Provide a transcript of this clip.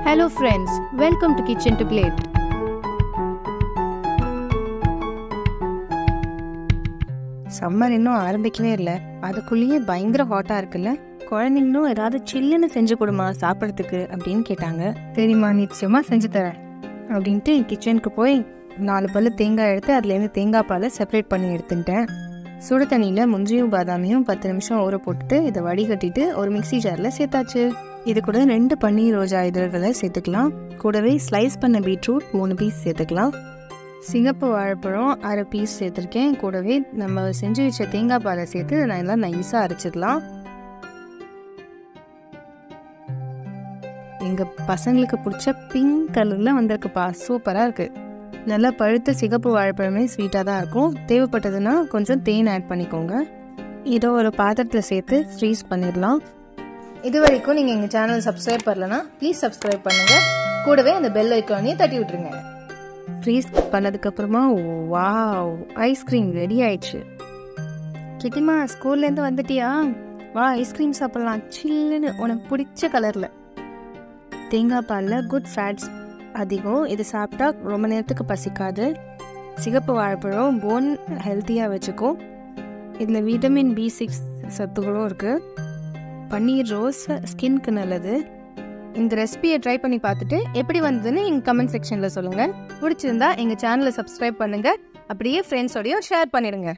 Hello friends, welcome to Kitchen to Plate. Summer இன்னும் ஆரம்பிக்கவே இல்லை, அதுக்குள்ளேயே பயங்கர ஹாட்டாக இருக்குல்ல. குழந்தைங்களும் ஏதாவது சில்லுன்னு செஞ்சு கொடுமா சாப்பிட்றதுக்கு அப்படின்னு கேட்டாங்க. சரிம்மா, நிச்சயமாக செஞ்சு தரேன் அப்படின்ட்டு கிச்சனுக்கு போய் 4 பல்லு தேங்காய் எடுத்து அதுலேருந்து தேங்காய் பாலை செப்பரேட் பண்ணி எடுத்துட்டேன். சுடு தண்ணியில் முந்திரியும் பாதாமியும் 10 நிமிஷம் ஊற போட்டுட்டு இதை வடிகட்டிட்டு ஒரு மிக்சி ஜாரில் சேர்த்தாச்சு. இது கூட 2 பன்னீர் ரோஜா இதழ்களை சேர்த்துக்கலாம். கூடவே ஸ்லைஸ் பண்ண பீட்ரூட் 3 பீஸ் சேர்த்துக்கலாம். சிகப்பு வாழைப்பழம் 1/2 பீஸ் சேர்த்துருக்கேன். கூடவே நம்ம செஞ்சு வச்ச தேங்காய் பாலை சேர்த்து நான் எல்லாம் நைஸாக அரைச்சிடலாம். எங்கள் பசங்களுக்கு பிடிச்ச பிங்க் கலரில் வந்திருக்குப்பா, சூப்பராக இருக்குது. நல்லா பழுத்த சிகப்பு வாழைப்பழமே ஸ்வீட்டாக தான் இருக்கும். தேவைப்பட்டதுன்னா கொஞ்சம் தேன் ஆட் பண்ணிக்கோங்க. இதோ ஒரு பாத்திரத்தில் சேர்த்து ஃப்ரீஸ் பண்ணிடலாம். இது வரைக்கும் நீங்கள் எங்கள் சேனல் சப்ஸ்கிரைப் பண்ணலன்னா ப்ளீஸ் சப்ஸ்கிரைப் பண்ணுங்கள். கூடவே அந்த பெல் ஐக்கானையும் தட்டி விட்டுருங்க. ஃப்ரீஸ் பண்ணதுக்கப்புறமா வாவ், ஐஸ்கிரீம் ரெடி ஆயிடுச்சு. கிட்டிமா, ஸ்கூல்லேருந்து வந்துட்டியா? வா, ஐஸ்கிரீம் சாப்பிட்லாம் சில்லுன்னு, உனக்கு பிடிச்ச கலரில். தேங்காய் பாலில் குட் ஃபேட்ஸ் அதிகம். இது சாப்பிட்டா ரொம்ப நேரத்துக்கு பசிக்காது. சிகப்பு வாழைப்பழம் போன் ஹெல்த்தியாக வச்சுக்கும். இதில் விட்டமின் B6 சத்துகளும் இருக்குது. பன்னீர் ரோஸ் ஸ்கின்க்கு நல்லது. இந்த ரெசிபியை ட்ரை பண்ணி பார்த்துட்டு எப்படி வந்ததுன்னு எங்கள் கமெண்ட் செக்ஷனில் சொல்லுங்கள். பிடிச்சிருந்தா எங்கள் சேனலை சப்ஸ்கிரைப் பண்ணுங்கள். அப்படியே ஃப்ரெண்ட்ஸோடையும் ஷேர் பண்ணிடுங்க.